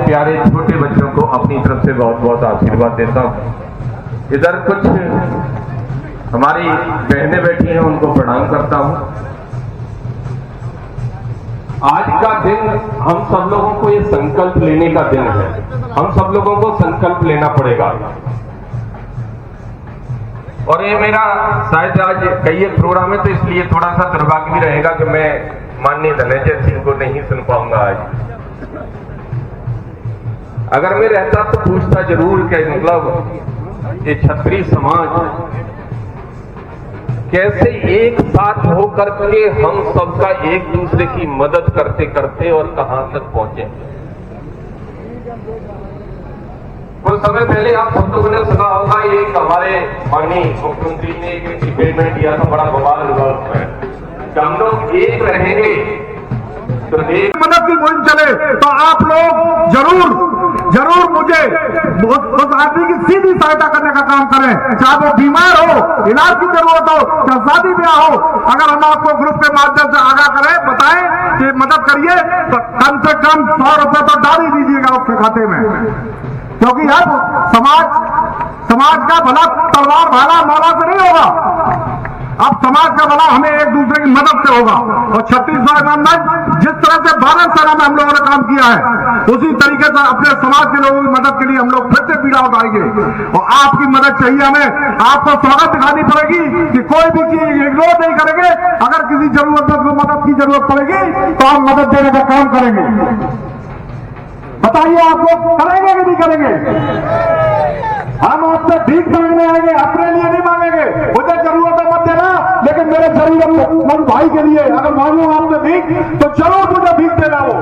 प्यारे छोटे बच्चों को अपनी तरफ से बहुत बहुत आशीर्वाद देता हूँ। इधर कुछ हमारी बहनें बैठी हैं, उनको प्रणाम करता हूँ। आज का दिन हम सब लोगों को ये संकल्प लेने का दिन है। हम सब लोगों को संकल्प लेना पड़ेगा। और ये मेरा शायद आज कई एक प्रोग्राम है, तो इसलिए थोड़ा सा दुर्भाग्य भी रहेगा कि मैं माननीय धनंजय सिंह को नहीं सुन पाऊंगा आज। अगर मैं रहता तो पूछता जरूर कि मतलब ये क्षत्रिय समाज कैसे एक साथ होकर के हम सबका एक दूसरे की मदद करते करते और कहां तक पहुंचे। कुछ समय पहले आप सबको ने सुना होगा, एक हमारे माननीय मुख्यमंत्री ने एक स्टेटमेंट दिया था, बड़ा बवाल हुआ उसमें कि हम लोग एक रहेंगे तो मदद की मुहिम चले। तो आप लोग जरूर मुझे उस आदमी की सीधी सहायता करने का काम करें, चाहे वो बीमार हो, इलाज की जरूरत हो, चाहे शादी ब्याह हो। अगर हम आपको ग्रुप के माध्यम से आगाह करें, बताएं कि मदद करिए, तो कम से कम 100 रुपए तो डाल ही दीजिएगा उसके खाते में। क्योंकि अब समाज का भला तलवार भाला माला से नहीं होगा, अब समाज का भला हमें एक दूसरे की मदद से होगा। और छत्तीसगढ़ में जिस तरह से भारत सेना में हम लोगों ने काम किया है, उसी तरीके से अपने समाज के लोगों की मदद के लिए हम लोग फिर से पीड़ा उठाएंगे। और आपकी मदद चाहिए हमें। आपको स्वागत दिखानी पड़ेगी कि कोई भी चीज इग्नोर नहीं करेंगे। अगर किसी जरूरतमंद को मदद की जरूरत पड़ेगी तो हम मदद देने का काम करेंगे। बताइए आप लोग करेंगे कि नहीं करेंगे? हम आपसे भीख मांगने आएंगे, अपने लिए नहीं मांगेंगे। मुझे जरूरत है मत देना, लेकिन मेरे जरूरतमंद भाई के लिए अगर मांगू आपसे भीख तो जरूर मुझे भीख देना। वो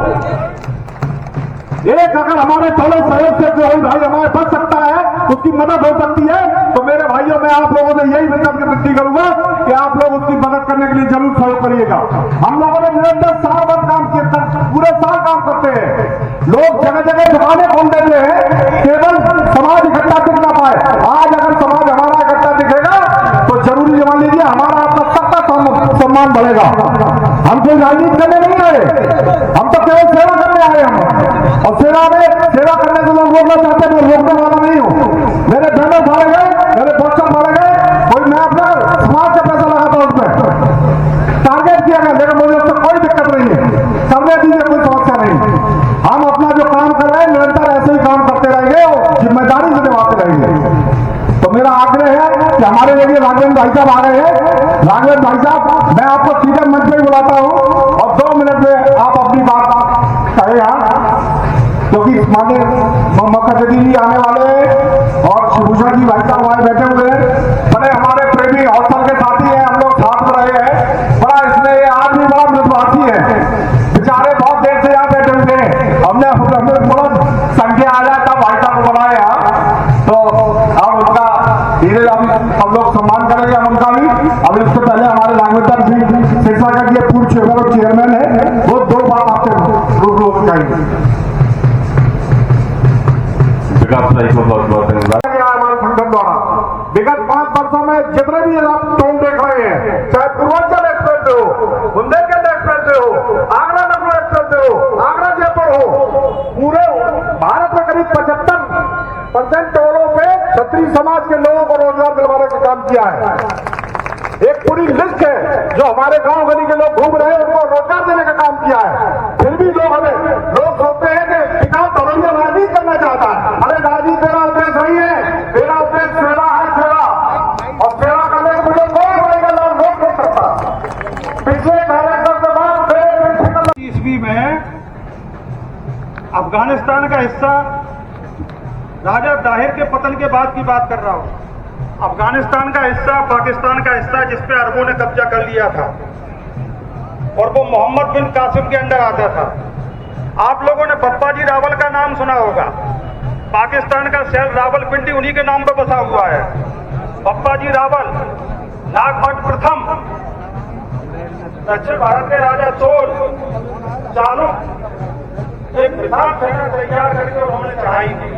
एक अगर हमारे थोड़े सहयोग से कोई भाई हमारे बच सकता है, उसकी मदद हो सकती है, तो मेरे भाइयों मैं आप लोगों से यही विनती करूंगा कि आप लोग उसकी मदद करने के लिए जरूर सहयोग करिएगा। हम लोगों ने निरंतर साल भर काम किया, पूरे साल काम करते हैं। लोग जगह जगह दुकानें खोल देते हैं, केवल समाज इकट्ठा दिख ना पाए। आज अगर समाज हमारा इकट्ठा दिखेगा तो जरूरी मान लीजिए हमारा आपका सबका सम्मान बढ़ेगा। हम कोई राजनीति करने नहीं आए, हम तो केवल सेवा करने आए हैं। और सेवा करने को लोग रोकना चाहते हैं, मैं रोकने वाला नहीं हूं। मेरे बैनर फाड़े गए, मेरे पोस्टर फाड़े गए, कोई मैं अपना समाज से पैसा लगाता हूं, उसमें टारगेट किया गया, लेकिन मुझे उससे कोई दिक्कत नहीं है। करने दीजिए, कोई समस्या नहीं। हम अपना जो काम कर रहे हैं निरंतर ऐसे ही काम करते रहेंगे और जिम्मेदारी से निभाते रहेंगे। तो मेरा आग्रह है कि हमारे लिए राघवेंद्र भाई साहब आ रहे हैं। राघवेंद्र भाई साहब, मैं आपको सीधे मंच पर बुलाता हूं और 2 मिनट में आप अपनी बात कहें यहाँ, क्योंकि माने मक्खा जी आने वाले हैं और शिवभूषण जी भाई साहब वहां बैठे हुए हैं। बड़े हमारे प्रेमी हौसल के साथी हैं, हम लोग साथ में रहे हैं। बड़ा इसमें आज भी बड़ा मृदुभाषी है, बेचारे बहुत देर से यहाँ बैठे हुए हैं। हमने बड़ा संख्या आ जाता भाई साहब को बुलाया, तो अब उनका धीरे हम लोग सम्मान करेंगे हम उनका भी। अब इससे पहले हमारे राघवेंद्र जी शिक्षा का ये पूर्व चेयरमैन है, वो 2 बात आपसे रूबरू कहेंगे। बहुत बहुत धन्यवाद। हमारे संगठन द्वारा विगत 5 वर्षों में जितने भी आप टोन देख रहे हैं, चाहे पूर्वांचल एक्सप्रेस हो, बुंदेलखंड एक्सप्रेस हो, आगरा लखनऊ एक्सप्रेस हो, आगरा जयपुर हो, पूरे भारत में करीब 75% टोलों पे क्षत्रिय समाज के लोगों को रोजगार दिलवाने का काम किया है। एक पूरी लिस्ट है जो हमारे गांव गली के लोग घूम रहे हैं, उनको रोजगार देने का काम किया है। फिर भी लोग सोचते हैं कि टिकाऊ तौलिया राजनीति करना चाहता है। अरे राजनीति तेरा उद्देश्य नहीं है, तेरा उद्देश्य सेवा है, सेवा। और सेवा करने के मुझे कोई बड़ेगा लोग रोक नहीं सकता। पिछले कार्यक्रम के बाद 20वीं में अफगानिस्तान का हिस्सा राजा ताहिर के पतन के बाद की बात कर रहा हूं। अफगानिस्तान का हिस्सा पाकिस्तान का हिस्सा जिस पे अरबों ने कब्जा कर लिया था और वो मोहम्मद बिन कासिम के अंडर आता था। आप लोगों ने बप्पाजी रावल का नाम सुना होगा। पाकिस्तान का शहर रावलपिंडी उन्हीं के नाम पर बसा हुआ है। बप्पाजी रावल, नागभट्ट प्रथम, दक्षिण भारत के राजा चोल, चालुक्य, एक विधान सेना तैयार करके उन्होंने चढ़ाई थी।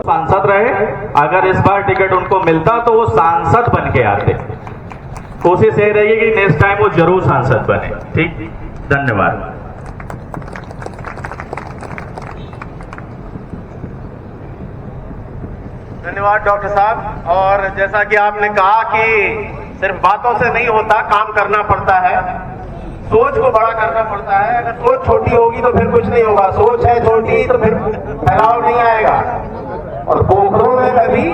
सांसद रहे, अगर इस बार टिकट उनको मिलता तो वो सांसद बन के आते। कोशिश ये रहेगी कि नेक्स्ट टाइम वो जरूर सांसद बने। ठीक, धन्यवाद। धन्यवाद डॉक्टर साहब। और जैसा कि आपने कहा कि सिर्फ बातों से नहीं होता, काम करना पड़ता है, सोच को बड़ा करना पड़ता है। अगर सोच छोटी होगी तो फिर कुछ नहीं होगा, सोच है छोटी तो फिर फैलाव नहीं आएगा, और पोखरों में कभी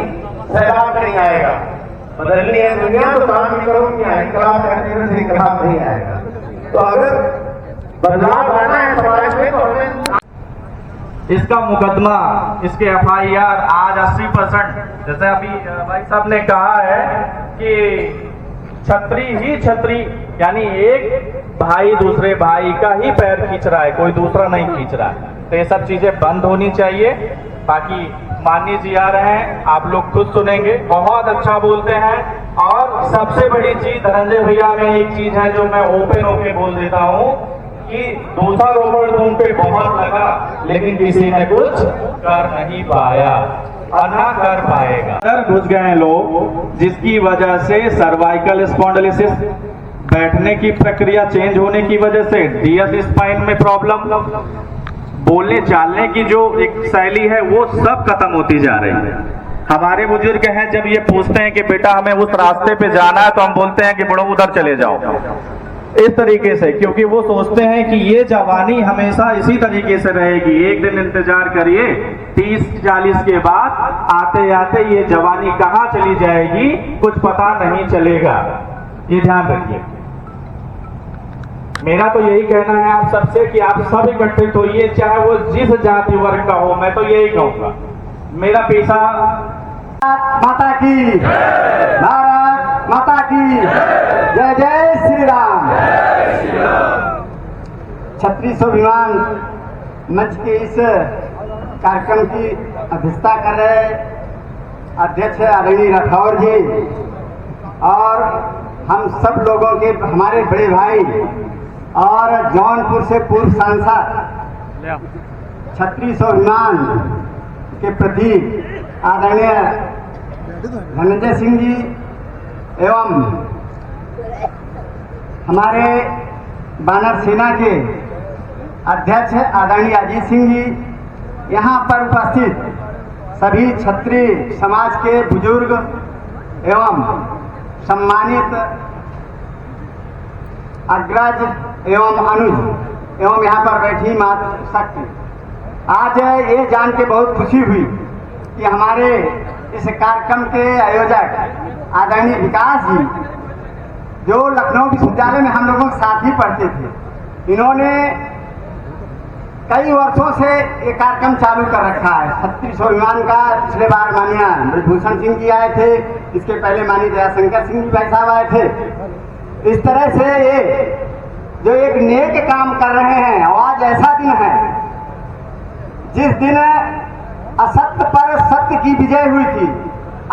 सैलाब नहीं आएगा। बदलनी है दुनिया तो काम नहीं करोगे, इंकलाब करने से इंकलाब नहीं आएगा। तो अगर बदलाव लाना है समाज में तो हमें इसका मुकदमा, इसके FIR आज 80%, जैसे अभी भाई साहब ने कहा है कि छतरी ही छतरी, यानी एक भाई दूसरे भाई का ही पैर खींच रहा है, कोई दूसरा नहीं खींच रहा है। तो ये सब चीजें बंद होनी चाहिए। बाकी माननीय जी आ रहे हैं, आप लोग खुद सुनेंगे, बहुत अच्छा बोलते हैं। और सबसे बड़ी चीज धनंजय भैया में एक चीज है जो मैं ओपन होके बोल देता हूँ कि दूसरा रोबोट तुम पे बहुत लगा, लेकिन किसी ने कुछ कर नहीं पाया और ना कर पाएगा। अंदर घुस गए लोग, जिसकी वजह से सर्वाइकल स्पॉन्डिलोसिस, बैठने की प्रक्रिया चेंज होने की वजह से डीएस स्पाइन में प्रॉब्लम, बोलने चालने की जो एक शैली है वो सब खत्म होती जा रही है। हमारे बुजुर्ग हैं, जब ये पूछते हैं कि बेटा हमें उस रास्ते पे जाना है, तो हम बोलते हैं कि बड़ो उधर चले जाओ, इस तरीके से, क्योंकि वो सोचते हैं कि ये जवानी हमेशा इसी तरीके से रहेगी। एक दिन इंतजार करिए, 30-40 के बाद आते आते ये जवानी कहाँ चली जाएगी कुछ पता नहीं चलेगा। ये ध्यान रखिए। मेरा तो यही कहना है आप सबसे कि आप सब इकट्ठित होइए, चाहे वो जिस जाति वर्ग का हो। मैं तो यही कहूंगा, मेरा पेशा माता की, भारत माता की जय, जय श्री राम। छत्तीस स्वाभिमान मंच के इस कार्यक्रम की अध्यक्षता कर रहे अध्यक्ष आदरणीय राठौर जी, और हम सब लोगों के, हमारे बड़े भाई और जौनपुर से पूर्व सांसद छत्तीस स्वाभिमान के प्रति आदरणीय धनंजय सिंह जी एवं हमारे बानर सेना के अध्यक्ष आदरणीय अजीत सिंह जी, यहाँ पर उपस्थित सभी क्षत्रिय समाज के बुजुर्ग एवं सम्मानित अग्रज एवं अनुज एवं यहाँ पर बैठी मातृशक्ति, आज ये जान के बहुत खुशी हुई कि हमारे इस कार्यक्रम के आयोजक आदरणीय विकास जी, जो लखनऊ विश्वविद्यालय में हम लोगों के साथ ही पढ़ते थे, इन्होंने कई वर्षों से ये कार्यक्रम चालू कर रखा है। छत्तीस स्वाभिमान का पिछले बार माननीय ब्रजभूषण सिंह जी आए थे, इसके पहले माननीय दयाशंकर सिंह जी भाई साहब आए थे। इस तरह से ये जो एक नेक काम कर रहे हैं, और आज ऐसा दिन है जिस दिन असत्य पर सत्य की विजय हुई थी।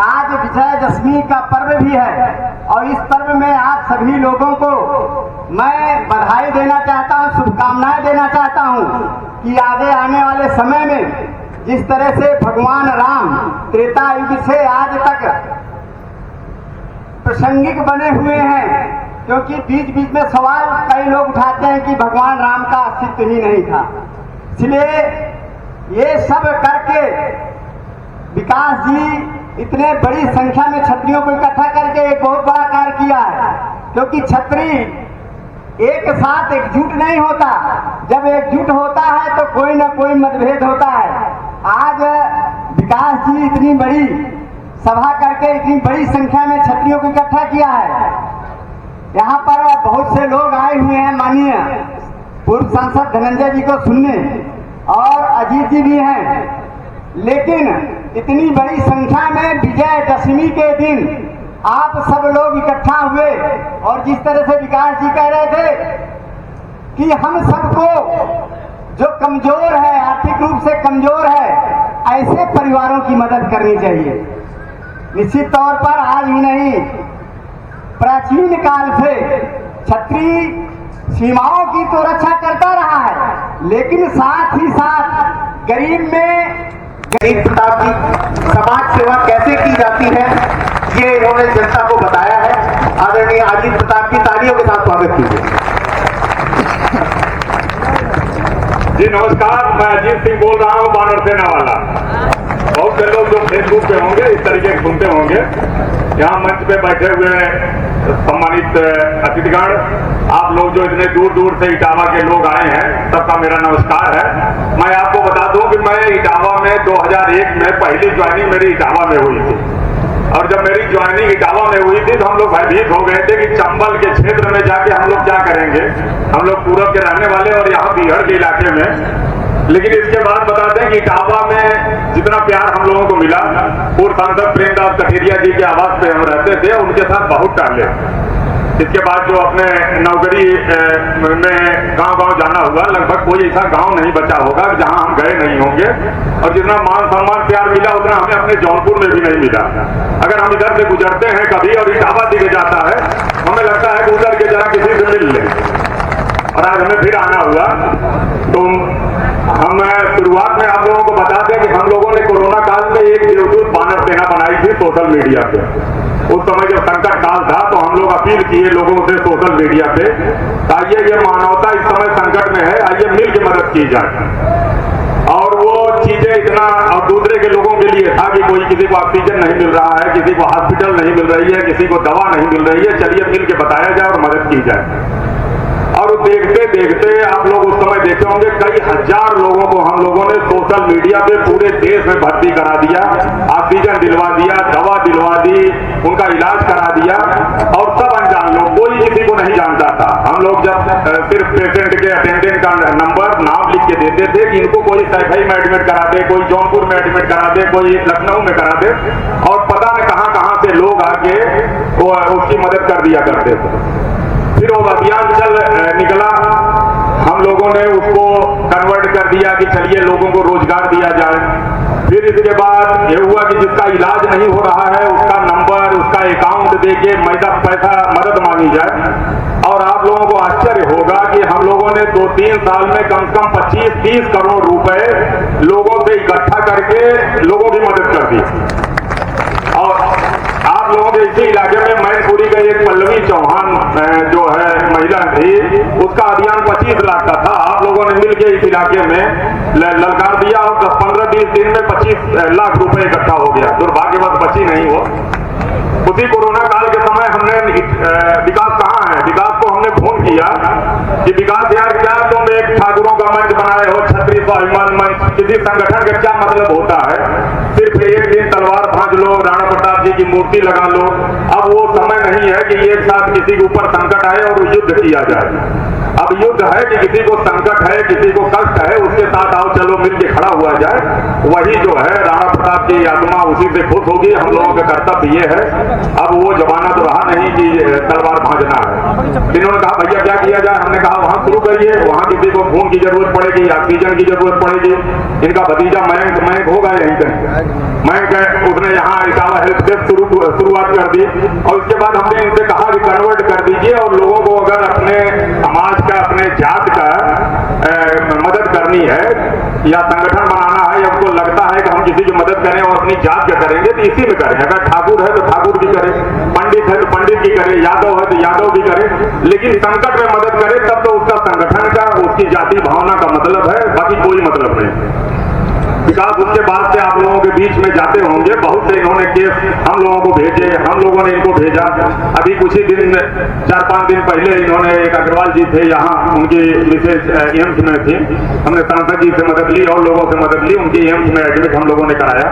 आज विजयदशमी का पर्व भी है, और इस पर्व में आप सभी लोगों को मैं बधाई देना चाहता हूं, शुभकामनाएं देना चाहता हूं कि आगे आने वाले समय में जिस तरह से भगवान राम त्रेता युग से आज तक प्रासंगिक बने हुए हैं, क्योंकि बीच बीच में सवाल कई लोग उठाते हैं कि भगवान राम का अस्तित्व ही नहीं था। इसलिए ये सब करके विकास जी इतने बड़ी संख्या में क्षत्रियों को इकट्ठा करके एक बहुत बड़ा कार्य किया है, क्योंकि क्षत्रिय एक साथ एकजुट नहीं होता, जब एकजुट होता है तो कोई ना कोई मतभेद होता है। आज विकास जी इतनी बड़ी सभा करके इतनी बड़ी संख्या में क्षत्रियों को इकट्ठा किया है। यहाँ पर बहुत से लोग आए हुए हैं, माननीय पूर्व सांसद धनंजय जी को सुनने, और अजीत जी भी हैं, लेकिन इतनी बड़ी संख्या में विजयदशमी के दिन आप सब लोग इकट्ठा हुए, और जिस तरह से विकास जी कह रहे थे कि हम सबको जो कमजोर है, आर्थिक रूप से कमजोर है, ऐसे परिवारों की मदद करनी चाहिए। निश्चित तौर पर आज ही नहीं, प्राचीन काल से क्षत्रिय सीमाओं की तो रक्षा करता रहा है, लेकिन साथ ही साथ गरीब में गरीब प्रताप की समाज सेवा कैसे की जाती है, ये इन्होंने जनता को बताया है। आदरणीय अजीत प्रताप की तालियों के साथ स्वागत कीजिए। जी नमस्कार, मैं अजीत सिंह बोल रहा हूँ, बानर सेना वाला। बहुत से लोग जो फेसबुक पे होंगे इस तरीके के सुनते होंगे। यहाँ मंच पे बैठे हुए सम्मानित अतिथिगण, आप लोग जो इतने दूर दूर से इटावा के लोग आए हैं, सबका मेरा नमस्कार है। मैं आपको बता दूं कि मैं इटावा में 2001 में पहली ज्वाइनिंग मेरी इटावा में हुई थी। और जब मेरी ज्वाइनिंग इटावा में हुई थी तो हम लोग भयभीत हो गए थे कि चंबल के क्षेत्र में जाके हम लोग क्या करेंगे। हम लोग पूरब के रहने वाले और यहाँ बिहड़ के इलाके में। लेकिन इसके बाद बताते हैं कि इटावा में जितना प्यार हम लोगों को मिला, पूर्व सांसद प्रेमदास कठेरिया जी के आवास पे हम रहते थे, उनके साथ बहुत टहले। इसके बाद जो अपने नौकरी में गांव-गांव जाना हुआ, लगभग कोई ऐसा गांव नहीं बचा होगा जहां हम गए नहीं होंगे। और जितना मान सम्मान प्यार मिला उतना हमें अपने जौनपुर में भी नहीं मिला। अगर हम इधर से गुजरते हैं कभी और इटावा दिखे जाता है, हमें लगता है कि उधर के जरा किसी से मिल ले। और आज हमें फिर आना हुआ। तो हम शुरुआत में आप लोगों को बता दें कि हम लोगों ने कोरोना काल में एक देवदूत बानर सेना बनाई थी सोशल मीडिया पे। उस समय जब संकट काल था तो हम लोग अपील किए लोगों से सोशल मीडिया पे, आइए ये मानवता इस समय संकट में है, आइए मिल के मदद की जाए। और वो चीजें इतना, और दूसरे के लोगों के लिए था कि कोई किसी को ऑक्सीजन नहीं मिल रहा है, किसी को हॉस्पिटल नहीं मिल रही है, किसी को दवा नहीं मिल रही है, चलिए मिल के बताया जाए और मदद की जाए। और देखते देखते आप लोग उस समय देखे होंगे कई हजार लोगों को हम लोगों ने सोशल मीडिया पे पूरे देश में भर्ती करा दिया, ऑक्सीजन दिलवा दिया, दवा दिलवा दी, उनका इलाज करा दिया। और सब अनजान लोग, कोई किसी को नहीं जानता था। हम लोग जब सिर्फ पेशेंट के अटेंडेंट का नंबर नाम लिख के देते थे कि इनको कोई सैफई में एडमिट करा दे, कोई जौनपुर में एडमिट करा दे, कोई लखनऊ में करा दे, और पता नहीं कहां से लोग आके वो उसकी मदद कर दिया करते थे। फिर वो अभियान चल निकला, हम लोगों ने उसको कन्वर्ट कर दिया कि चलिए लोगों को रोजगार दिया जाए। फिर इसके बाद ये हुआ कि जिसका इलाज नहीं हो रहा है उसका नंबर, उसका अकाउंट देके पैसा मदद मांगी जाए। और आप लोगों को आश्चर्य होगा कि हम लोगों ने 2-3 साल में कम से कम 25-30 करोड़ रुपए लोगों से इकट्ठा करके लोगों की मदद कर दी। और आप लोगों के इसी इलाके में मैनपुरी का एक पल्लवी चौहान जो है महिला थी, उसका अभियान 25 लाख का था। आप लोगों ने मिलकर इस इलाके में ललकार दिया और 15-20 दिन में 25 लाख रुपए इकट्ठा हो गया। दुर्भाग्यवश बची नहीं वो। उसी कोरोना काल के समय हमने विकास कहाँ है, विकास को हमने फोन किया कि विकास यार क्या तुम एक ठाकुरों का मंच बनाए हो, छत्री स्वाभिमान मंच, किसी संगठन का क्या मतलब होता है? सिर्फ एक दिन तलवार भांज लो, राणा प्रताप जी की मूर्ति लगा लो। अब वो समय नहीं है कि एक साथ किसी के ऊपर संकट आए और युद्ध किया जाए। अब युद्ध है कि किसी को संकट है, किसी को कष्ट है, उसके साथ आओ चलो मिल के खड़ा हुआ जाए। वही जो है राणा प्रताप की आत्मा उसी से खुश होगी। हम लोगों का कर्तव्य ये है। अब वो जमाना तो रहा नहीं कि तलवार भांजना है। इन्होंने कहा भैया क्या किया जाए? हमने कहा वहां शुरू करिए, वहां किसी को खून की जरूरत पड़ेगी, ऑक्सीजन की जरूरत पड़ेगी। इनका भतीजा मयंक होगा यहीं कहीं, मयंक उसने यहाँ इटावा हेल्प डेस्क शुरुआत कर दी। और उसके बाद हमने इनसे कहा कि कन्वर्ट कर दीजिए और लोगों को अगर अपने समाज का, अपने जात का मदद करनी है या संगठन बनाना है, या उनको लगता है कि हम किसी की मदद करें और अपनी जात का करेंगे तो इसी में करें। अगर ठाकुर है तो ठाकुर की करें, पंडित है तो पंडित की करें, यादव है तो यादव की करें, लेकिन संकट में मदद करें तब तो उसका संगठन का, उसकी जाति भावना का मतलब है, बाकी कोई मतलब नहीं। विकास उसके बाद से आप लोगों के बीच में जाते होंगे, बहुत से इन्होंने केस हम लोगों को भेजे, हम लोगों ने इनको भेजा। अभी कुछ ही दिन 4-5 दिन पहले इन्होंने, एक अग्रवाल जी थे यहाँ, उनकी मिसेज एम्स में थी, हमने सांसद जी से मदद ली और लोगों से मदद ली, उनकी एम्स में एडमिट हम लोगों ने कराया।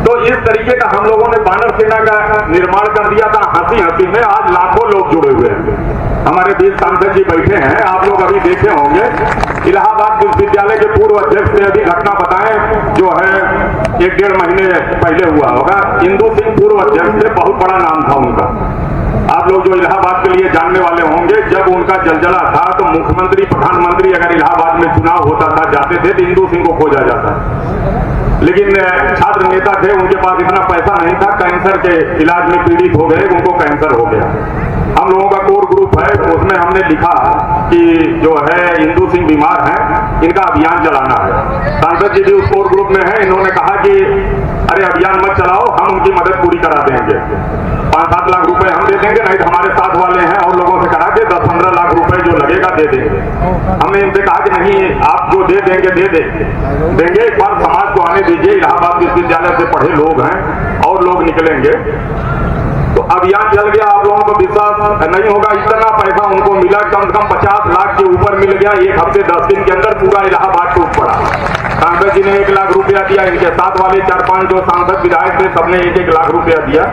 तो इस तरीके का हम लोगों ने बानर सेना का निर्माण कर दिया था। हंसी हंसी में आज लाखों लोग जुड़े हुए हैं। हमारे बीच सांसद जी बैठे हैं, आप लोग अभी देखे होंगे इलाहाबाद विश्वविद्यालय के पूर्व अध्यक्ष ने अभी घटना बताएं जो है 1-1.5 महीने पहले हुआ होगा। इंदू सिंह पूर्व अध्यक्ष थे, बहुत बड़ा नाम था उनका। आप लोग जो इलाहाबाद के लिए जानने वाले होंगे, जब उनका जलजला था तो मुख्यमंत्री, प्रधानमंत्री अगर इलाहाबाद में चुनाव होता था, जाते थे तो इंदू सिंह को खोजा जाता। लेकिन छात्र नेता थे, उनके पास इतना पैसा नहीं था, कैंसर के इलाज में पीड़ित हो गए, उनको कैंसर हो गया। हम लोगों का कोर ग्रुप है, उसमें हमने लिखा कि जो है इंदू सिंह बीमार हैं, इनका अभियान चलाना है। सांसद जी भी उस कोर ग्रुप में है, इन्होंने कहा कि अरे अभियान मत चलाओ, हम उनकी मदद पूरी करा देंगे। 5-7 लाख रुपए हम दे देंगे, नहीं तो हमारे साथ वाले हैं और लोगों से करा के 10-15 लाख रुपए जो लगेगा दे देंगे। हमने इनसे कहा कि नहीं, आप जो दे देंगे दे देंगे, एक बार समाज को आने दीजिए। इलाहाबाद विश्वविद्यालय से पढ़े लोग हैं और लोग निकलेंगे तो अभियान चल गया। आप लोगों को विश्वास नहीं होगा, इतना पैसा उनको मिला, कम से कम 50 लाख के ऊपर मिल गया। 1 हफ्ते 10 दिन के अंदर पूरा इलाहाबाद टूट पड़ा। सांसद जी ने 1 लाख रुपया दिया, इनके साथ वाले 4-5 जो सांसद विधायक थे सबने 1-1 लाख रुपया दिया।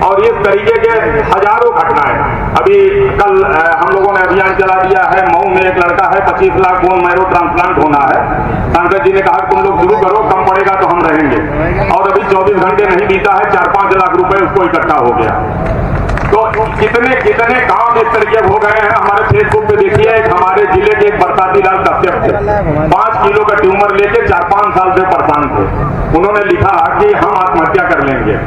और इस तरीके के हजारों घटनाएं। अभी कल हम लोगों ने अभियान चला दिया है, मऊ में एक लड़का है, 25 लाख बोन मैरो ट्रांसप्लांट होना है। सांसद जी ने कहा तुम लोग शुरू करो, कम पड़ेगा तो हम रहेंगे। और अभी 24 घंटे नहीं बीता है, 4-5 लाख रुपए उसको इकट्ठा हो गया। तो कितने कितने काम इस तरीके हो गए हैं। हमारे फेसबुक पे देखिए, एक हमारे जिले के एक बरसाती लाल कश्यप थे, 5 किलो का ट्यूमर लेके 4-5 साल से परेशान थे। उन्होंने लिखा कि हम आत्महत्या कर लेंगे।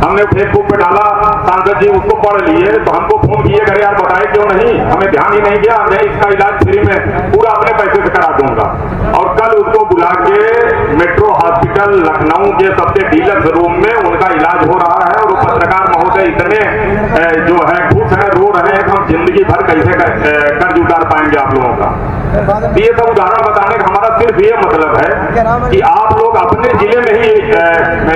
हमने फेसबुक पे डाला, सांसद जी उसको पढ़ लिए तो हमको फोन किए, करे यार बताए क्यों नहीं, हमें ध्यान ही नहीं दिया, मैं इसका इलाज फ्री में पूरा अपने पैसे से करा दूंगा। और कल उसको बुला के मेट्रो हॉस्पिटल लखनऊ के सबसे डीलक्स रूम में उनका इलाज हो रहा है। और वो पत्रकार महोदय इतने जो है खुश है, रो रहे हैं कि हम जिंदगी भर कैसे कर्ज उतार पाएंगे आप लोगों का। ये सब उदाहरण बताने का हमारा सिर्फ ये मतलब है कि आप लोग अपने जिले में ही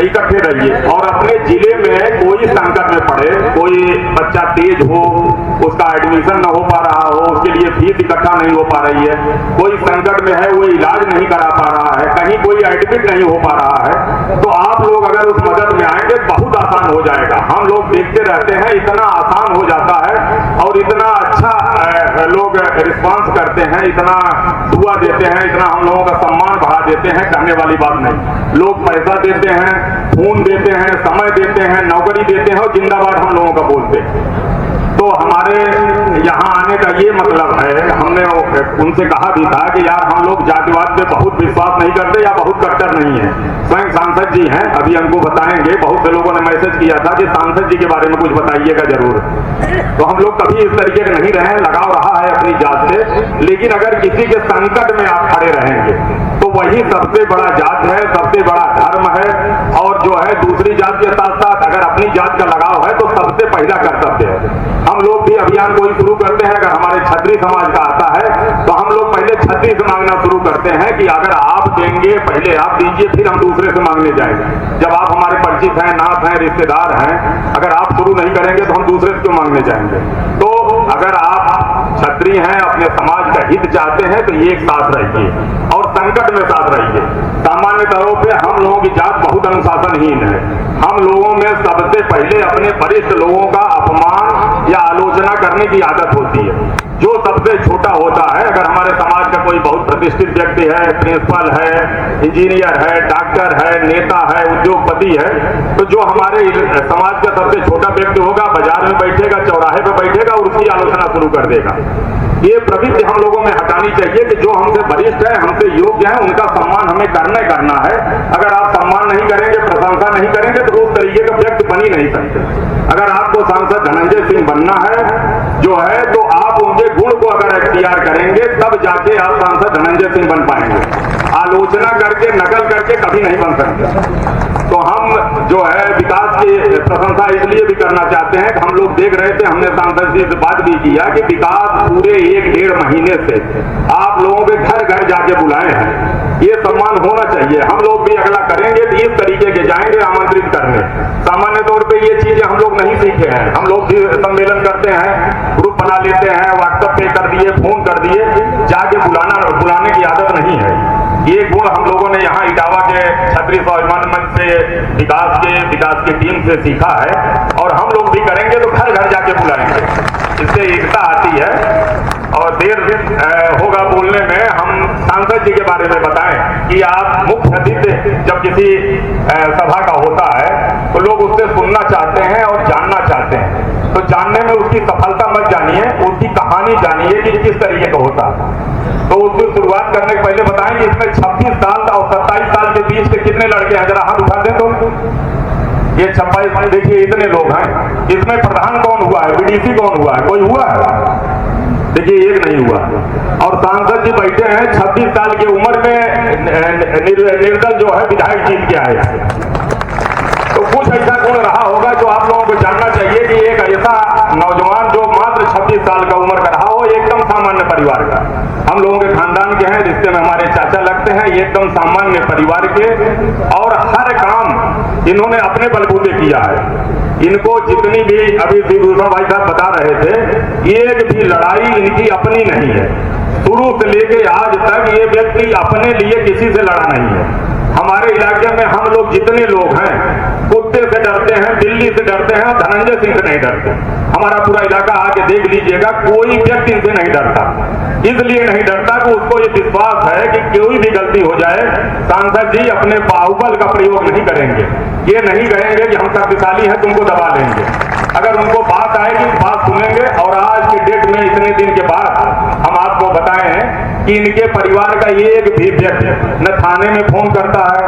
इकट्ठे रहिए और अपने जिले में कोई संकट में पड़े, कोई बच्चा तेज हो, उसका एडमिशन न हो पा रहा हो, उसके लिए फीस इकट्ठा नहीं हो पा रही है, कोई संकट में है वो इलाज नहीं करा पा रहा है, कहीं कोई एडमिट नहीं हो पा रहा है, तो आप लोग अगर उस मदद में आएंगे बहुत आसान हो जाएगा। हम लोग देखते रहते हैं, इतना आसान हो जाता है और इतना अच्छा लोग रिस्पांस करते हैं, इतना दुआ देते हैं, इतना हम लोगों का सम्मान बढ़ा देते हैं, कहने वाली बात नहीं। लोग पैसा देते हैं, खून देते हैं, समय देते हैं, नौकरी देते हैं और जिंदाबाद हम लोगों का बोलते हैं। तो हमारे यहाँ आने का ये मतलब है, हमने उनसे कहा भी था कि यार हम लोग जातिवाद पे बहुत विश्वास नहीं करते या बहुत कट्टर नहीं है। स्वयं सांसद जी हैं, अभी हमको बताएंगे। बहुत से लोगों ने मैसेज किया था कि सांसद जी के बारे में कुछ बताइएगा जरूर। तो हम लोग कभी इस तरीके के नहीं रहे, लगाव रहा है अपनी जात से। लेकिन अगर किसी के संकट में आप खड़े रहेंगे तो वही सबसे बड़ा जात है, सबसे बड़ा धर्म है। और जो है दूसरी जात के साथ साथ अगर अपनी जात का लगाव है तो सबसे पहला कर्तव्य है। हम लोग भी अभियान कोई शुरू करते हैं, अगर हमारे क्षत्रिय समाज का आता है तो हम लोग पहले क्षत्रिय से मांगना शुरू करते हैं कि अगर आप देंगे पहले आप दीजिए, फिर हम दूसरे से मांगने जाएंगे। जब आप हमारे परिचित हैं, नाथ हैं, रिश्तेदार हैं, अगर आप शुरू नहीं करेंगे तो हम दूसरे से क्यों मांगने जाएंगे। तो अगर आप क्षत्रिय हैं, अपने समाज का हित चाहते हैं तो एक साथ रहिए और संकट में साथ रहिए। सामान्य तौर पे हम लोगों की जात बहुत अनुशासनहीन है। हम लोगों में सबसे पहले अपने वरिष्ठ लोगों का अपमान या आलोचना करने की आदत होती है। जो सबसे छोटा होता है, अगर हमारे समाज का कोई बहुत प्रतिष्ठित व्यक्ति है, प्रिंसिपल है, इंजीनियर है, डॉक्टर है, नेता है, उद्योगपति है, तो जो हमारे समाज का सबसे छोटा व्यक्ति होगा बाजार में बैठेगा, चौराहे पे बैठेगा और उसकी आलोचना शुरू कर देगा। ये प्रवृत्ति हम लोगों में हटानी चाहिए कि जो हमसे वरिष्ठ है, हमसे योग्य है, उनका सम्मान हमें करना है। अगर आप सम्मान नहीं करेंगे, प्रशंसा नहीं करेंगे तो उस तरीके का व्यक्ति बन ही नहीं सकते। अगर आपको सांसद धनंजय सिंह बनना है जो है तो आप उनके गुण को अगर इख्तियार करेंगे तब जाके आप सांसद धनंजय सिंह बन पाएंगे। आलोचना करके, नकल करके कभी नहीं बन सकते। तो हम जो है विकास की प्रशंसा इसलिए भी करना चाहते हैं कि हम लोग देख रहे थे, हमने सांसद जी से बात भी किया कि विकास पूरे 1-1.5 महीने से आप लोगों के घर घर जाके बुलाए हैं। ये सम्मान होना चाहिए। हम लोग भी अगला करेंगे तो इस तरीके के जाएंगे आमंत्रित करने। सामान्य तौर पे ये चीजें हम लोग नहीं सीखे हैं। हम लोग भी सम्मेलन करते हैं, ग्रुप बना लेते हैं, व्हाट्सएप पे कर दिए, फोन कर दिए, जाके बुलाने की आदत नहीं है। ये गुण हम लोगों ने यहाँ इटावा के क्षत्रिय स्वाभिमान मंच से विकास की टीम से सीखा है और हम लोग भी करेंगे तो घर घर जाके बुलाएंगे। इससे एकता आती है। और देर होगा बोलने में, हम सांसद जी के बारे में बताएं कि आप मुख्य अतिथि जब किसी सभा का होता है तो लोग उससे सुनना चाहते हैं और जानना चाहते हैं। तो जानने में उसकी सफलता मत जानिए, उसकी कहानी जानिए कि किस तरीके का होता है। तो उसकी शुरुआत करने के पहले बताएं कि इसमें 26 साल और 27 साल के बीच के कितने लड़के हैं, जरा हाथ उठा दें। तो ये 26, देखिए इतने लोग हैं। इसमें प्रधान कौन हुआ है, बीडीसी कौन हुआ है, कोई हुआ है? देखिए एक नहीं हुआ। और सांसद जी बैठे हैं 26 साल की उम्र में, निर्दल जो है विधायक जीत के आए। तो कुछ ऐसा गुण रहा होगा जो आप परिवार का। हम लोगों के खानदान के हैं, रिश्ते में हमारे चाचा लगते हैं, ये एकदम सामान्य परिवार के, और हर काम इन्होंने अपने बलबूते किया है। इनको जितनी भी अभी भूषण भाई साहब बता रहे थे, एक भी लड़ाई इनकी अपनी नहीं है। शुरू से लेके आज तक ये व्यक्ति अपने लिए किसी से लड़ा नहीं है। हमारे इलाके में हम लोग जितने लोग हैं, कुत्ते से डरते हैं, बिल्ली से डरते हैं, धनंजय सिंह से नहीं डरते। हमारा पूरा इलाका आके देख लीजिएगा, कोई व्यक्ति इनसे नहीं डरता। इसलिए नहीं डरता कि उसको ये विश्वास है कि कोई भी गलती हो जाए, सांसद जी अपने बाहुबल का प्रयोग नहीं करेंगे। ये नहीं कहेंगे कि हम शक्तिशाली हैं, तुमको दबा लेंगे। अगर उनको बात आएगी, बात सुनेंगे। और आज के डेट में इतने दिन के बाद हम आपको बताए हैं कि इनके परिवार का एक भी व्यक्ति न थाने में फोन करता है,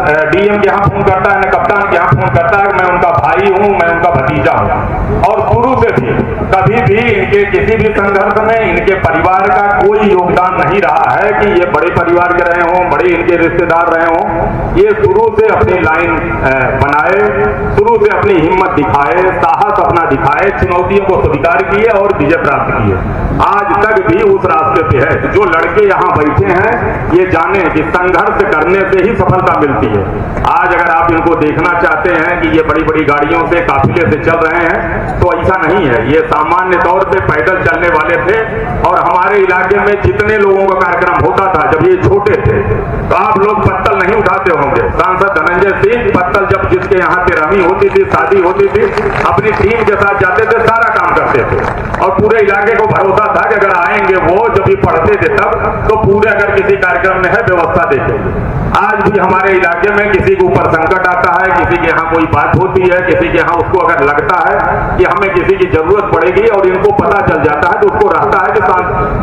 न डीएम के यहाँ फोन करता है, न कप्तान के यहाँ फोन करता है मैं उनका भाई हूँ, मैं उनका भतीजा हूँ। और शुरू से भी कभी भी इनके किसी भी संघर्ष में इनके परिवार का कोई योगदान नहीं रहा है कि ये बड़े परिवार के रहे हों, बड़े इनके रिश्तेदार रहे हों। ये शुरू से अपनी लाइन बनाए, शुरू से अपनी हिम्मत दिखाए, साहस अपना दिखाए, चुनौतियों को स्वीकार किए और विजय प्राप्त किए। आज तक भी उस रास्ते पे है। जो लड़के यहाँ बैठे हैं, ये जाने कि संघर्ष करने से ही सफलता मिलती है। आज अगर आप इनको देखना चाहते हैं कि ये बड़ी बड़ी गाड़ियों से, काफिले से चल रहे हैं, तो ऐसा नहीं है। ये सामान्य तौर पे पैदल चलने वाले थे। और हमारे इलाके में जितने लोगों का कार्यक्रम होता था जब ये छोटे थे, तो आप लोग पत्तल नहीं उठाते होंगे। सांसद धनंजय सिंह पत्तल जब जिसके यहाँ तिरहमी होती थी, शादी होती थी, अपनी टीम के साथ जाते थे, सारा काम करते थे। और पूरे इलाके को भरोसा था कि अगर आएंगे वो, जब भी पढ़ते थे तब, तो पूरे अगर किसी कार्यक्रम में है व्यवस्था देखेंगे। आज भी हमारे इलाके में किसी के ऊपर संकट आता है, किसी के यहाँ कोई बात होती है, किसी के यहाँ उसको अगर लगता है कि हमें किसी की जरूरत पड़ेगी और इनको पता चल जाता है, तो उसको रहता है कि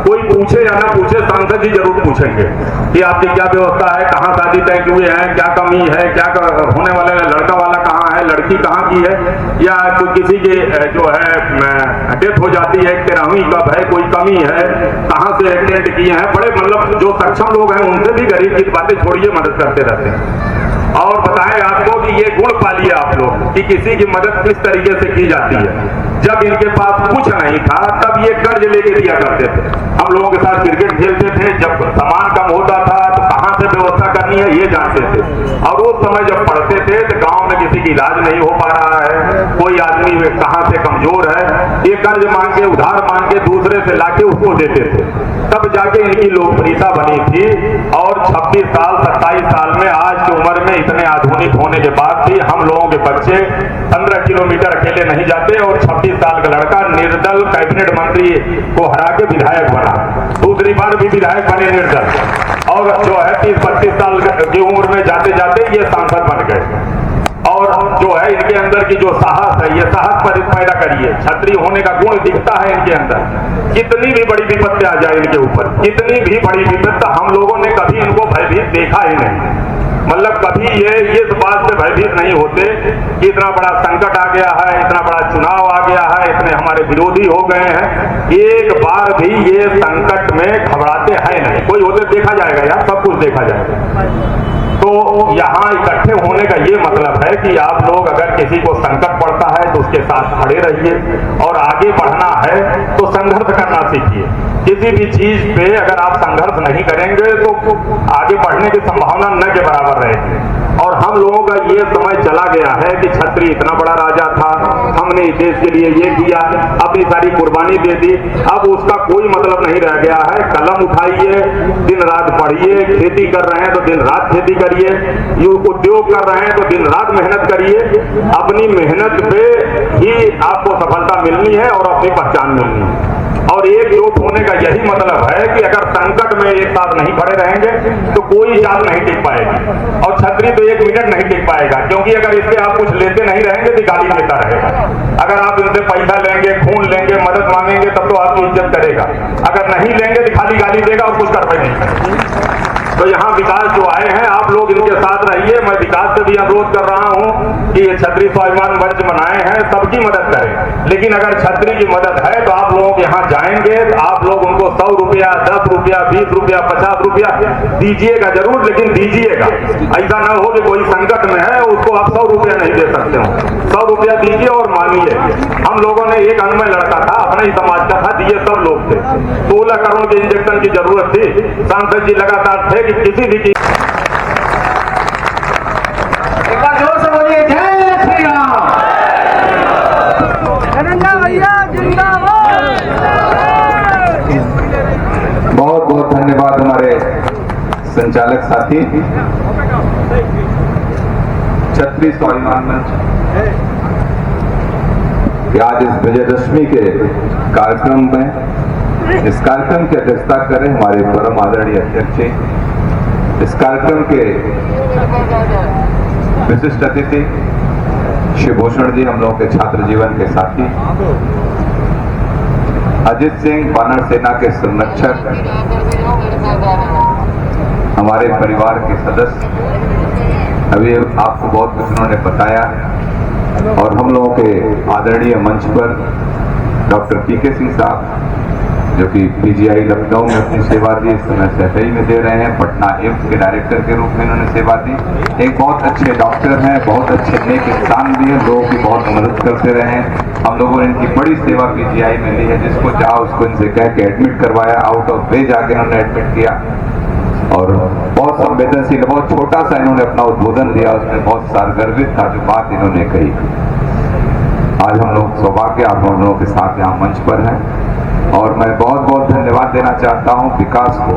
कोई पूछे या ना पूछे, सांसद जी जरूर पूछेंगे कि आपकी क्या व्यवस्था है, कहाँ शादी तय हुए हैं, क्या कमी है, क्या होने वाला है, लड़का वाला कहाँ है, लड़की कहाँ की है, या किसी की जो है डेथ हो जाती है, तिरहवीं कब है, कोई कमी है, कहाँ से एक्सीडेंट किए हैं। बड़े मतलब जो सक्षम लोग हैं उनसे भी गरीब की बातें छोड़िए, मदद करते रहते हैं। और बताएं आपको कि ये गुण पालिए आप लोग कि किसी की मदद किस तरीके से की जाती है। जब इनके पास कुछ नहीं था तब ये कर्ज लेके दिया करते थे। हम लोगों के साथ क्रिकेट खेलते थे, जब सामान कम होता था तो कहां से व्यवस्था करनी है ये जानते थे। और उस समय जब पढ़ते थे तो गांव में किसी की इलाज नहीं हो पा रहा है, कोई आदमी कहां से कमजोर है, ये कर्ज मांग के, उधार मांग के दूसरे से लाके उसको देते थे। तब जाके इनकी लोकप्रियता बनी थी। और 26 साल 27 साल में, आज की उम्र में इतने आधुनिक होने के बाद भी हम लोगों के बच्चे 15 किलोमीटर अकेले नहीं जाते। और 26 साल का लड़का निर्दल कैबिनेट मंत्री को हरा के विधायक बना, दूसरी बार भी विधायक बने निर्दल। और जो है 30-32 साल की उम्र में जाते जाते ये सांसद बन गए। और जो है इनके अंदर की जो साहस है, ये साहस पर पैदा करिए। छत्री होने का गुण दिखता है इनके अंदर। कितनी भी बड़ी विपत्ति आ जाए इनके ऊपर, कितनी भी बड़ी विपत्ति, हम लोगों ने कभी इनको भयभीत देखा ही नहीं। मतलब कभी ये इस बात से भयभीत नहीं होते कि इतना बड़ा संकट आ गया है, इतना बड़ा चुनाव आ गया है, इतने हमारे विरोधी हो गए हैं, एक बार भी ये संकट में घबराते हैं नहीं। कोई होते देखा जाएगा यार, सब कुछ देखा जाएगा। तो यहाँ इकट्ठे होने का ये मतलब है कि आप लोग अगर किसी को संकट पड़ता है तो उसके साथ खड़े रहिए, और आगे बढ़ना है तो संघर्ष करना सीखिए। किसी भी चीज पे अगर आप संघर्ष नहीं करेंगे तो आगे बढ़ने की संभावना न के बराबर रहेगी। और हम लोगों का ये समय चला गया है कि छत्री इतना बड़ा राजा था, हमने इस देश के लिए ये किया, अपनी सारी कुर्बानी दे दी, अब उसका कोई मतलब नहीं रह गया है। कलम उठाइए, दिन रात पढ़िए, खेती कर रहे हैं तो दिन रात खेती करिए, उद्योग कर रहे हैं तो दिन रात मेहनत करिए। अपनी मेहनत पे ही आपको सफलता मिलनी है और अपनी पहचान मिलनी है। और एकजुट होने का यही मतलब है कि अगर संकट में एक साथ नहीं खड़े रहेंगे तो कोई जात नहीं टिक पाएगी। और छतरी तो 1 मिनट नहीं टिक पाएगा, क्योंकि अगर इससे आप कुछ लेते नहीं रहेंगे तो गाली देता रहेगा। अगर आप इनसे पैसा लेंगे, खून लेंगे, मदद मांगेंगे तब तो आपकी इज्जत करेगा। अगर नहीं लेंगे तो खाली गाली देगा और कुछ कार्रवाई नहीं करेगा। तो यहाँ विकास जो आए हैं, आप लोग इनके साथ रहिए। मैं विकास से भी अनुरोध कर रहा हूँ कि ये छतरी स्वाभिमान मंच बनाए हैं, सबकी मदद करें। लेकिन अगर छतरी की मदद है तो आप लोगों यहाँ जाएंगे तो आप लोग उनको 100 रुपया, 10 रुपया, 20 रुपया, 50 रुपया दीजिएगा जरूर, लेकिन दीजिएगा। ऐसा न हो कि कोई संकट में है उसको आप 100 रुपया नहीं दे सकते हो। 100 रुपया दीजिए और मांगिए। हम लोगों ने एक अनमय लड़का था, अपने ही समाज का था, दिए सब लोग थे। 16 करोड़ के इंजेक्शन की जरूरत थी। सांसद जी लगातार थे कि किसी भी चीज बहुत बहुत धन्यवाद हमारे संचालक साथी। छत्री स्वाभिमान मंच कि आज इस विजयदशमी के कार्यक्रम में इस कार्यक्रम की अध्यक्षता करें हमारे परम आदरणीय अध्यक्ष जी। इस कार्यक्रम के विशिष्ट अतिथि शिवभूषण जी, हम लोगों के छात्र जीवन के साथी, अजित सिंह वानर सेना के संरक्षक, हमारे परिवार के सदस्य, अभी आपको बहुत कुछ उन्होंने बताया, और हम लोगों के आदरणीय मंच पर डॉक्टर पीके सिंह साहब जो कि पीजीआई लखनऊ में अपनी सेवा दी, इस समय SFI में दे रहे हैं, पटना एम्स के डायरेक्टर के रूप में इन्होंने सेवा दी। एक बहुत अच्छे डॉक्टर हैं, बहुत अच्छे नेक इंसान भी हैं, लोगों की बहुत मदद करते रहे हैं। हम लोगों ने इनकी बड़ी सेवा पीजीआई में ली है, जिसको चाहो उसको इनसे कह के एडमिट करवाया, आउट ऑफ वे जाके इन्होंने एडमिट किया, और बहुत संवेदनशील, बहुत छोटा सा इन्होंने अपना उद्बोधन दिया, उसमें बहुत सारगर्भित था जो बात इन्होंने कही। आज हम लोग सौभाग्य आप हम लोगों के साथ यहाँ मंच पर हैं, और मैं बहुत बहुत धन्यवाद देना चाहता हूँ विकास को।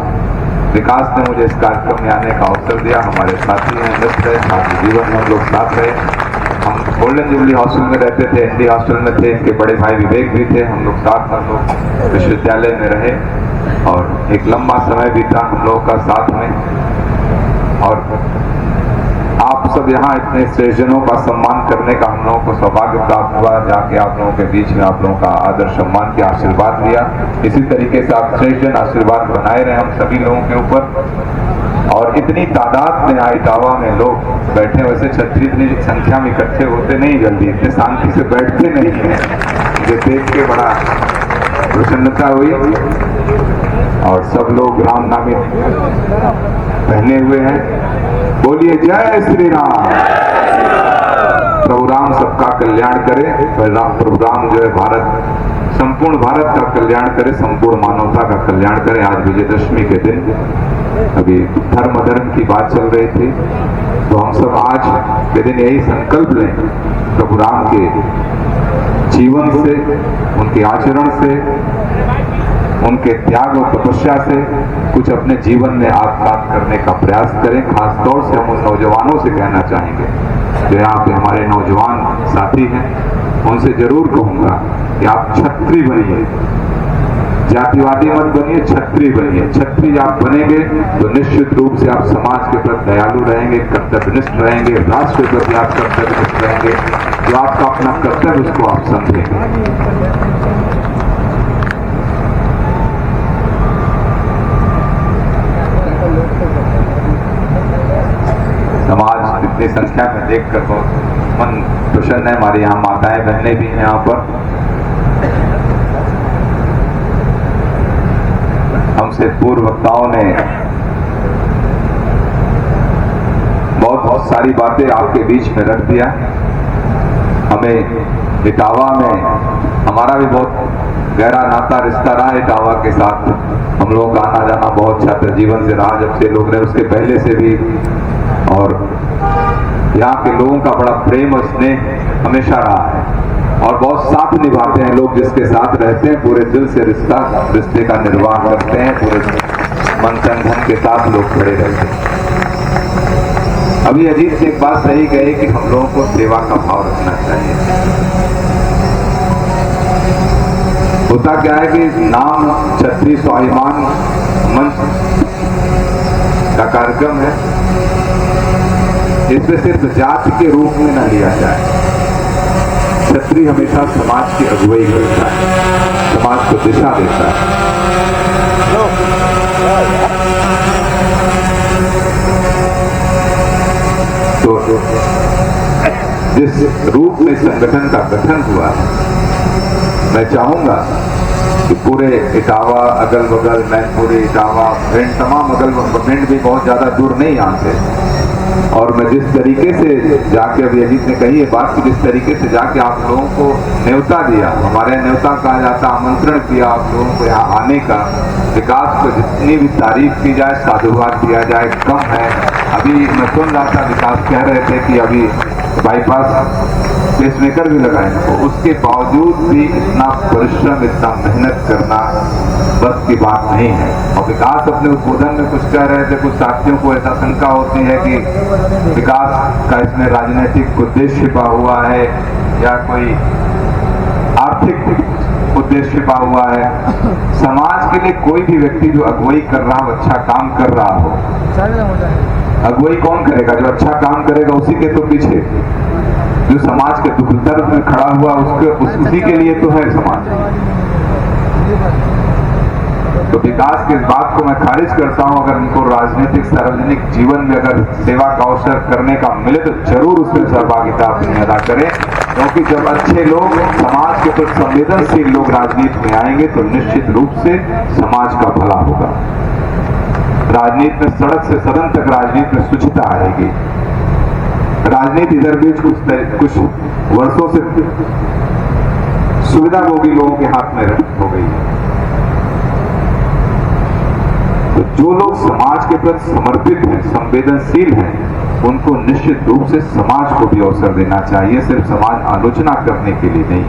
विकास ने मुझे इस कार्यक्रम में आने का अवसर दिया। हमारे साथी हैं, मित्र हैं, छात्र जीवन में हम लोग साथ रहे। हम गोल्डन जुबली हॉस्टल में रहते थे, ND हॉस्टल में थे, इनके बड़े भाई विवेक भी थे, हम लोग साथ हम लोग विश्वविद्यालय में रहे, और एक लंबा समय बीता हम लोगों का साथ में। और आप सब यहाँ इतने श्रेष्ठजनों का सम्मान करने का हम लोगों को सौभाग्य प्राप्त हुआ, जाके आप लोगों के बीच में आप लोगों का आदर सम्मान के आशीर्वाद लिया। इसी तरीके से आप श्रेष्ठजन आशीर्वाद बनाए रहे हम सभी लोगों के ऊपर। और इतनी तादाद में इटावा में लोग बैठे, वैसे छत्री इतनी संख्या में इकट्ठे होते नहीं जल्दी, इतने शांति से बैठते नहीं है, मुझे देख के बड़ा प्रसन्नता हुई। और सब लोग रामनामी पहने हुए हैं। बोलिए जय श्री राम। प्रभु राम सबका कल्याण करे। प्रभु राम जो है भारत, संपूर्ण भारत का कल्याण करे, संपूर्ण मानवता का कल्याण करे। आज विजयदशमी के दिन अभी धर्म अधर्म की बात चल रही थी, तो हम सब आज के दिन यही संकल्प लें, प्रभु राम के जीवन से, उनके आचरण से, उनके त्याग और तपस्या से कुछ अपने जीवन में आत्मसात करने का प्रयास करें। खास तौर से हम उन नौजवानों से कहना चाहेंगे जो यहाँ पे हमारे नौजवान साथी हैं, उनसे जरूर कहूंगा कि आप छत्री बनिए, जातिवादी मत बनिए, छत्री बनिए। छत्री आप बनेंगे तो निश्चित रूप से आप समाज के प्रति दयालु रहेंगे, कर्तव्यनिष्ठ रहेंगे, राष्ट्र के प्रति आप कर्तव्यनिष्ठ रहेंगे। जो आपका अपना कर्तव्य उसको आप समझेंगे। समाज इतनी संख्या में देखकर बहुत मन प्रसन्न है। हमारे यहाँ माताएं बहनें भी हैं यहाँ पर। हमसे पूर्व वक्ताओं ने बहुत सारी बातें आपके बीच में रख दिया। हमें इटावा में हमारा भी बहुत गहरा नाता रिश्ता रहा इटावा के साथ। हम लोग आना जाना बहुत छात्र जीवन से रहा, जब से लोग रहे उसके पहले से भी। और यहाँ के लोगों का बड़ा प्रेम और स्नेह हमेशा रहा है, और बहुत साथ निभाते हैं लोग। जिसके साथ रहते हैं पूरे दिल से रिश्ते का निर्वाह करते हैं, पूरे मन तन धन के साथ लोग खड़े रहते हैं। अभी अजीत से एक बात सही कही कि हम लोगों को सेवा का भाव रखना चाहिए। होता क्या है कि नाम छत्री स्वाभिमान मंच का कार्यक्रम है, इसमें सिर्फ जाति के रूप में न लिया जाए। छत्री हमेशा समाज की अगुवाई करता है, समाज को दिशा देता है। तो जिस रूप में संगठन का गठन हुआ, मैं चाहूंगा कि पूरे इटावा अगल बगल मैनपुरी इटावा भिंड तमाम अगल भिंड भी बहुत ज़्यादा दूर नहीं यहाँ से। और मैं जिस तरीके से जाके अभी अजीत ने कही है बात कि जिस तरीके से जाके आप लोगों को न्योता दिया, हमारे न्योता कहा जाता, आमंत्रण दिया आप लोगों को यहाँ आने का, विकास को जितनी भी तारीफ की जाए साधुवाद दिया जाए कम है। अभी मैं सुन रहा था विकास कह रहे थे कि अभी बाईपास पेसमेकर भी लगाएंगे, तो उसके बावजूद भी इतना परिश्रम इतना मेहनत करना बस की बात नहीं है। और विकास अपने उद्बोधन में कुछ कह रहे थे, कुछ साथियों को ऐसा शंका होती है कि विकास का इसमें राजनीतिक उद्देश्य छिपा हुआ है या कोई आर्थिक उद्देश्य छिपा हुआ है। समाज के लिए कोई भी व्यक्ति जो अगुवाई कर रहा हो, अच्छा काम कर रहा हो, अगुवाई कौन करेगा? जो अच्छा काम करेगा उसी के तो पीछे, जो समाज के दुख दर्द में खड़ा हुआ उसी के लिए तो है समाज। तो विकास की इस बात को मैं खारिज करता हूं। अगर उनको राजनीतिक सार्वजनिक जीवन में अगर सेवा का अवसर करने का मिले तो जरूर उसमें सहभागिता अपनी अदा करें, क्योंकि जब अच्छे लोग, समाज के प्रति संवेदनशील लोग राजनीति में आएंगे तो निश्चित रूप से समाज का भला होगा। राजनीति में सड़क से सदन तक राजनीति में शुचिता आएगी। राजनीति इधर बीच कुछ वर्षों से सुविधाभोगी लोगों के हाथ में हो गई है। तो जो लोग समाज के प्रति समर्पित हैं, संवेदनशील हैं, उनको निश्चित रूप से समाज को भी अवसर देना चाहिए, सिर्फ समाज आलोचना करने के लिए नहीं।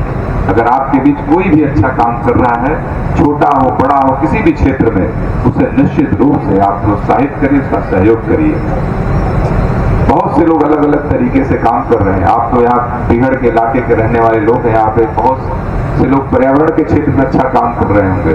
अगर आपके बीच कोई भी अच्छा काम कर रहा है, छोटा हो बड़ा हो किसी भी क्षेत्र में, उसे निश्चित रूप से आप प्रोत्साहित करिए, उसका सहयोग करिए। बहुत से लोग अलग अलग तरीके से काम कर रहे हैं। आप तो यहाँ बिहड़ के इलाके के रहने वाले लोग हैं, यहाँ पे बहुत से लोग पर्यावरण के क्षेत्र में अच्छा काम कर रहे होंगे।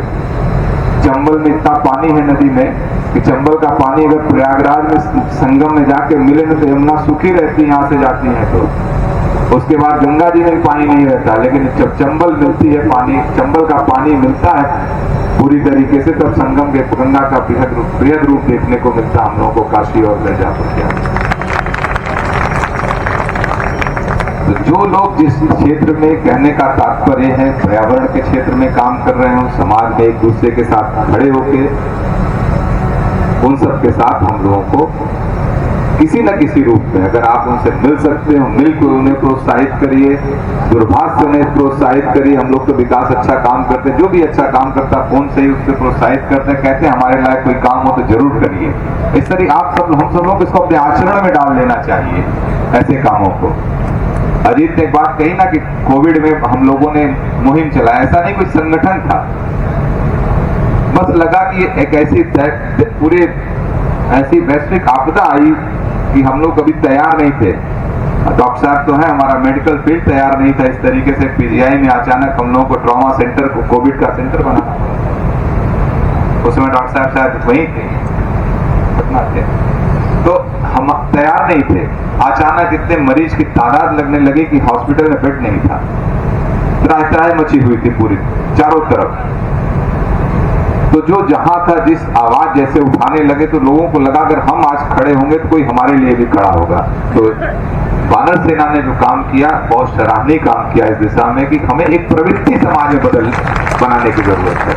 चंबल में इतना पानी है नदी में कि चंबल का पानी अगर प्रयागराज में संगम में जाके मिले न तो यमुना सूखी रहती है, यहाँ से जाती है तो उसके बाद गंगा जी में भी पानी नहीं रहता। लेकिन जब चंबल मिलती है पानी, चंबल का पानी मिलता है पूरी तरीके से, तब संगम के गंगा का बृहद रूप देखने को मिलता हम लोगों को काशी और मिर्जापुर के। तो जो लोग जिस क्षेत्र में, कहने का तात्पर्य है, पर्यावरण के क्षेत्र में काम कर रहे हो, समाज में एक दूसरे के साथ खड़े होके उन सब के साथ हम लोगों को किसी न किसी रूप में, अगर आप उनसे मिल सकते हो, मिलकर उन्हें प्रोत्साहित करिए, दूरभाष से उन्हें प्रोत्साहित करिए। हम लोग तो विकास अच्छा काम करते हैं, जो भी अच्छा काम करता है फोन से ही उससे प्रोत्साहित करते हैं, कहते हैं हमारे लायक कोई काम हो तो जरूर करिए। इस तरह हम सब लोग इसको अपने आचरण में डाल लेना चाहिए ऐसे कामों को। अजीत ने एक बात कही ना कि कोविड में हम लोगों ने मुहिम चलाया, ऐसा नहीं कोई संगठन था, बस लगा कि एक ऐसी पूरे ऐसी वैश्विक आपदा आई कि हम लोग कभी तैयार नहीं थे। डॉक्टर साहब तो है, हमारा मेडिकल फील्ड तैयार नहीं था इस तरीके से। पीजीआई में अचानक हम लोगों को ट्रॉमा सेंटर को कोविड का सेंटर बना, उसमें डॉक्टर साहब शायद वहीं थे, पटना थे, तो हम तैयार नहीं थे। अचानक इतने मरीज की तादाद लगने लगी कि हॉस्पिटल में बेड नहीं था, त्राही मची हुई थी पूरी चारों तरफ। तो जो जहां था, जिस आवाज जैसे उठाने लगे तो लोगों को लगा अगर हम आज खड़े होंगे तो कोई हमारे लिए भी खड़ा होगा। तो वानर सेना ने जो काम किया, बहुत सराहनीय काम किया इस दिशा में कि हमें एक प्रवृत्ति समाज में बनाने की जरूरत है।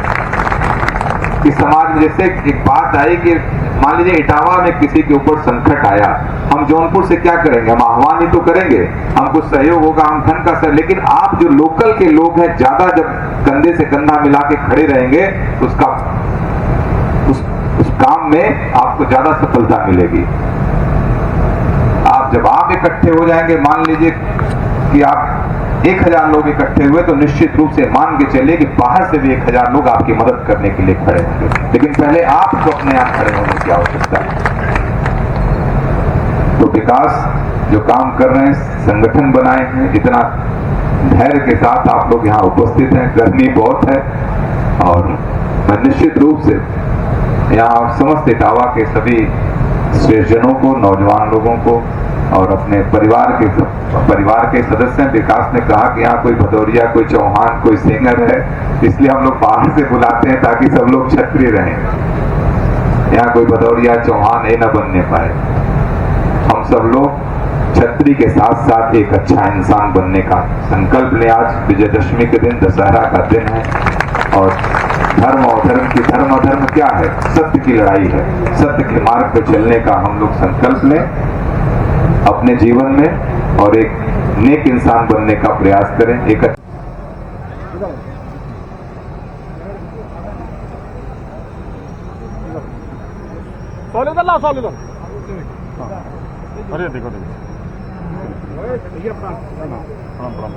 कि समाज में जैसे एक बात आई कि मान लीजिए इटावा में किसी के ऊपर संकट आया, हम जौनपुर से क्या करेंगे? हम आह्वान ही तो करेंगे, हमको सहयोग होगा, हम धन का सहयोग, लेकिन आप जो लोकल के लोग हैं ज्यादा जब कंधे से कंधा मिला के खड़े रहेंगे तो उस काम में आपको ज्यादा सफलता मिलेगी। जब आप इकट्ठे हो जाएंगे, मान लीजिए कि आप 1000 लोग इकट्ठे हुए तो निश्चित रूप से मान के चलिए कि बाहर से भी 1000 लोग आपकी मदद करने के लिए खड़े होंगे। लेकिन पहले आपको अपने आप खड़े होने की आवश्यकता है। तो विकास जो काम कर रहे हैं, संगठन बनाए हैं, इतना धैर्य के साथ आप लोग यहाँ उपस्थित हैं। गर्मी बहुत है और मैं निश्चित रूप से यहाँ समस्त इटावा के सभी श्रेष्ठजनों को, नौजवान लोगों को और अपने परिवार के सदस्य, विकास ने कहा कि यहाँ कोई भदौरिया, कोई चौहान, कोई सेंगर है, इसलिए हम लोग बाहर से बुलाते हैं ताकि सब लोग क्षत्रिय रहें। यहाँ कोई भदौरिया चौहान ये न बनने पाए। हम सब लोग क्षत्रिय के साथ साथ एक अच्छा इंसान बनने का संकल्प लें। आज विजयदशमी के दिन, दशहरा का दिन है। और धर्म और धर्म की धर्म अधर्म क्या है? सत्य की लड़ाई है। सत्य के मार्ग पर चलने का हम लोग संकल्प लें अपने जीवन में और एक नेक इंसान बनने का प्रयास करें। एक अरे देखो भैया प्रणाम प्रणाम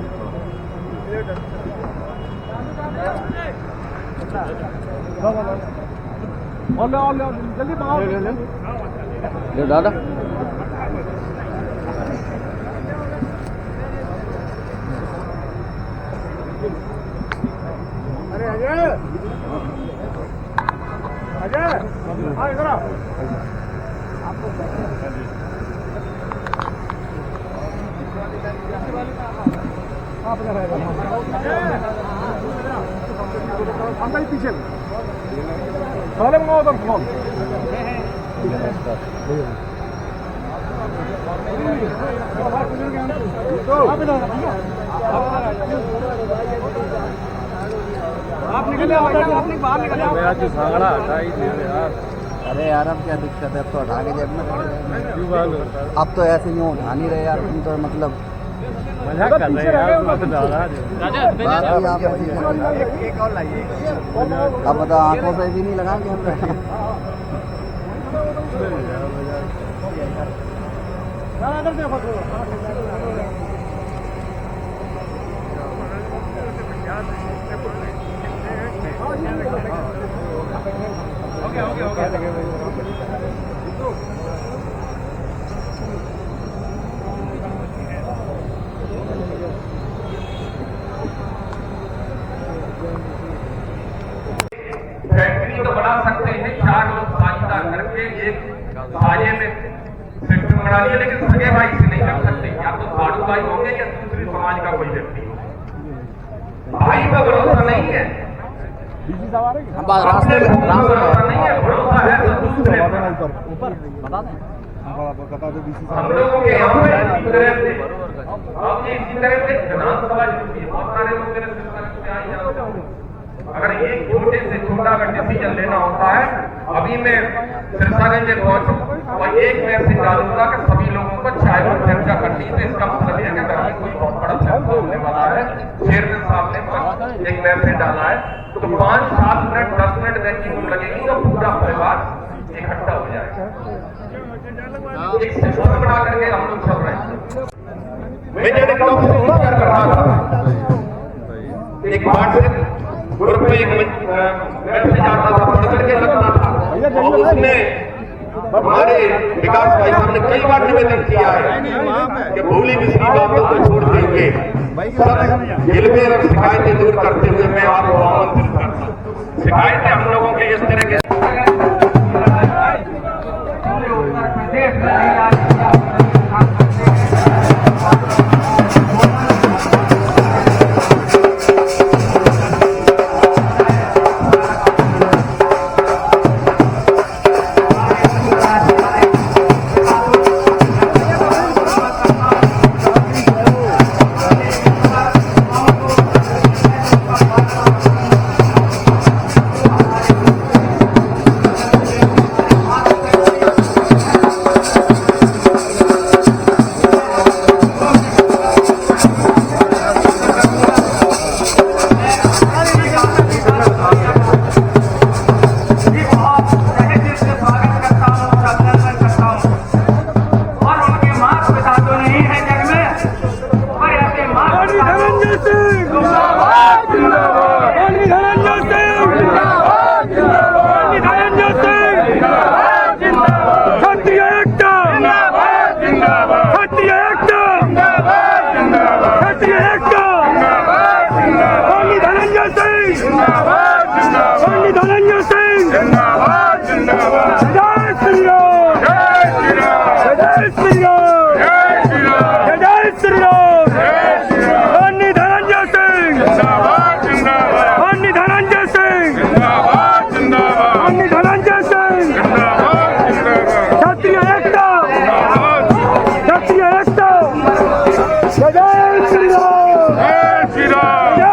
जल्दी दादा अरे अजय हाँ इधर आओ पीछे आप निकल अपने बाहर निकल यार। अरे यार अब क्या दिक्कत है? अब तो हटा के जेब में अब तो ऐसे यूँ उठा नहीं रहे यार, तुम तो मतलब मजाक कर रहे हैं अब बताओ, आंखों से भी नहीं लगा के फैक्ट्री तो बना सकते हैं, 4 लोग साझेदार करके एक साझे में फैक्ट्री बना लिया, लेकिन सगे भाई से नहीं कर सकते। या तो साधु भाई होंगे या दूसरी समाज का कोई व्यक्ति हो। भाई पर भरोसा नहीं है, भरोसा नहीं है, भरोसा है तो दूसरे हम लोगों के यहाँ पे इसी तरह से विधानसभा चुनती है, बहुत सारे लोग मेरे से आए जाते हैं। अगर एक छोटे से छोटा अगर डिसीजन लेना होता है, अभी मैं सिरसागंज में पहुंचू और एक मैसेज डालूंगा कि सभी लोगों को चाय पर चर्चा करनी है, तो इसका मतलब यह है कि अभी कोई बहुत बड़ा फैसला होने वाला है। चेयरमैन साहब ने एक मैसेज डाला है, तो 5, 7 मिनट 10 मिनट वैक्यूम लगेगी तो पूरा परिवार इकट्ठा हो जाएगा। एक सिस्टम बना करके हम लोग चल रहे हैं। मैं जब कर रहा था एक बार ग्रुप में एक मैसेज आता था, पढ़ करके लगता था, और उसने हमारे विकास भाई साहब ने कई बार निवेदन किया है कि भूली बिसरी बातों को छोड़ देंगे, सब गिलवे और शिकायतें दूर करते हुए मैं आपको आमंत्रित करता हूँ। शिकायतें हम लोगों के इस तरह के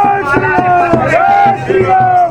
जय श्री राम।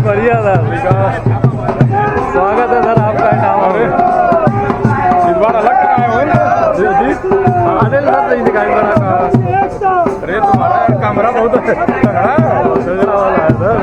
बढ़िया था, स्वागत है सर आपका नाम इस बार अलग कराए हुए अनिल सर नहीं दिखाई पड़ा था। अरे तुम्हारा कैमरा बहुत सजरा वाला है सर।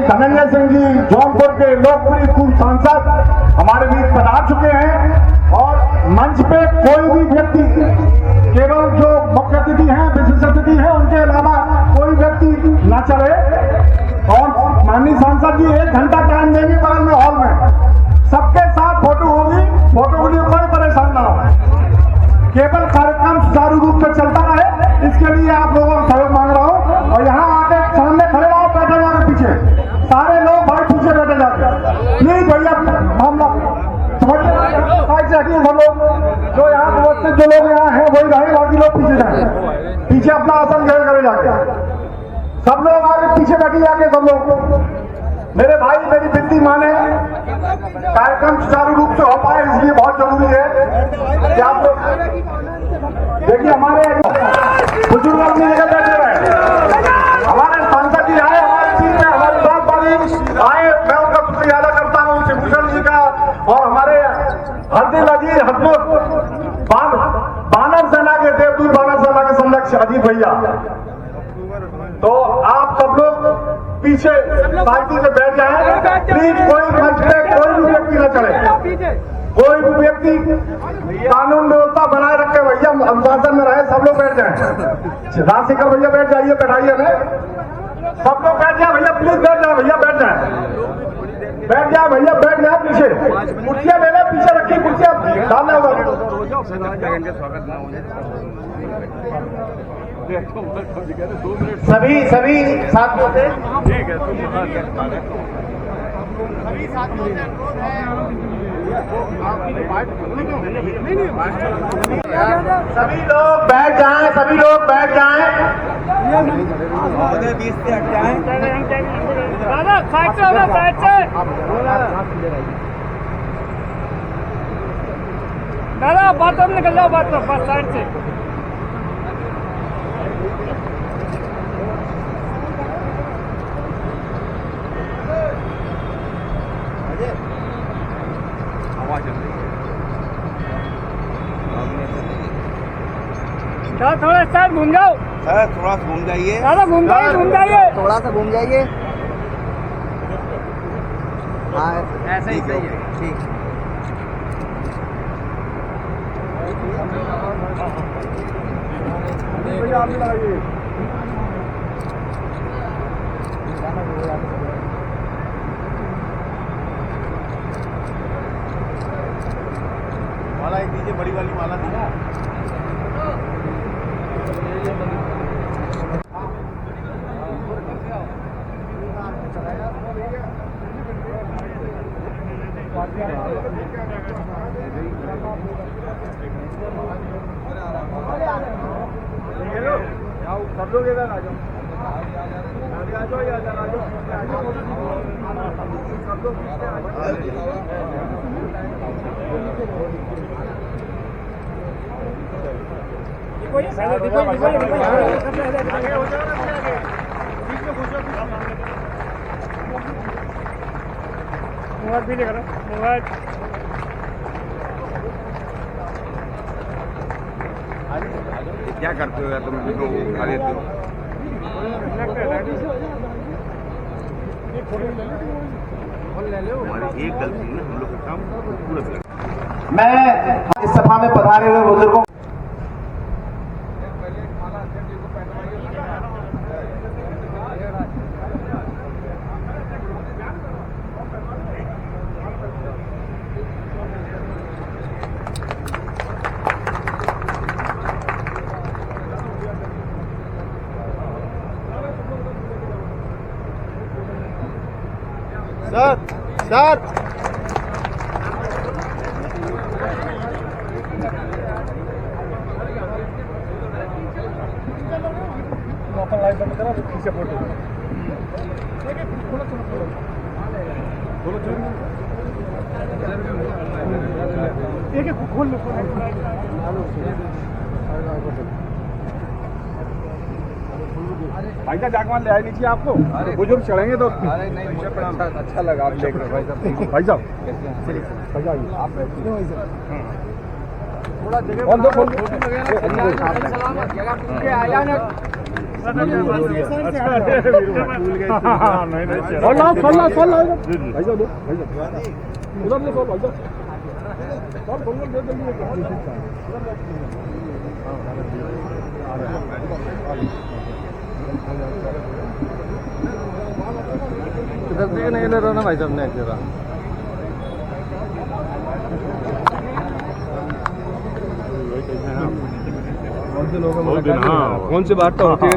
धनंजय सिंह जी जौनपुर के लोकप्रिय पूर्व सांसद हमारे बीच पधार चुके हैं और मंच पे कोई भी व्यक्ति, केवल जो मुख्य अतिथि हैं, विशिष्ट अतिथि हैं, उनके अलावा कोई व्यक्ति न चले। और माननीय सांसद जी 1 घंटा टाइम देंगे बगल में हॉल में, सबके साथ फोटो होगी, फोटो के लिए कोई परेशान ना हो, केवल कार्यक्रम सुचारू रूप से चलता रहे, इसके लिए आप लोगों का सहयोग मांग रहा हूँ। और यहाँ आके सामने खड़े रहो, बैठे जाके पीछे, सारे लोग भाई पीछे बैठे जाके प्लीज भैया, हम साइड से हटिए सब लोग, जो यहाँ उपस्थित जो लोग यहाँ हैं वही रहे, बाकी लोग पीछे जाए, पीछे अपना आसन घेर करे जाके, सब लोग आगे पीछे बैठे जाके सब लोग। मेरे भाई मेरी विनती माने, कार्यक्रम सुचारू रूप से हो पाए इसलिए बहुत जरूरी है कि आप लोग देखिए, हमारे बुजुर्ग अपनी जगह बैठे रहे, हमारे सांसद जी आए, हमारे टीम में हमारे बहुत बड़ी आए, मैं उनका शुक्रिया अदा करता हूँ, शिवभूषण जी का, और हमारे हरदिल अजीज हसमुख बानर सेना के देवदूत, बानर सेना के संरक्षक अजीत भैया। तो आप सब लोग पीछे पार्टी से बैठ जाएं, प्लीज कोई मंच पे कोई भी व्यक्ति न चले, कोई भी व्यक्ति कानून व्यवस्था बनाए रखे भैया, अनुशासन में रहे, सब लोग बैठ जाएं। राजशेखर भैया बैठ जाइए, बैठाइए हमें, सब लोग बैठ जाए भैया, प्लीज बैठ जाए भैया, बैठ जाए, बैठ जाए भैया, बैठ जाए, पीछे कुर्सियां ले लें, पीछे रखी कुर्सियां डालने होगा। सभी साथियों से सभी लोग बैठ जाएं, सभी लोग बैठ जाएं, 20 से हट जाएं। दादा बाथरूम निकल जाओ, बाथरूम बस साइड से। थोड़ा सा घूम जाओ सर, थोड़ा घूम जाइए, दादा घूम जाइए, थोड़ा सा घूम जाइए। हाँ ऐसे ही सही है, ठीक। माला एक दीजिए, बड़ी वाली माला दीजिए। क्या करते हो यार तुम वीडियो उठा लेते हो? हमारी एक गलती है, हम लोग का काम पूरा। मैं इस सभा में पधारे हुए बुजुर्गों सर भाई साहब जागवान ले आए नीचे आपको बुजुर्ग चढ़ेंगे तो अच्छा लगा आप देख रहे भाई साहब भाई साहब थोड़ा जगह नहीं ले रहा ना भाई साहब ने जरा कौन से बात तो होती है।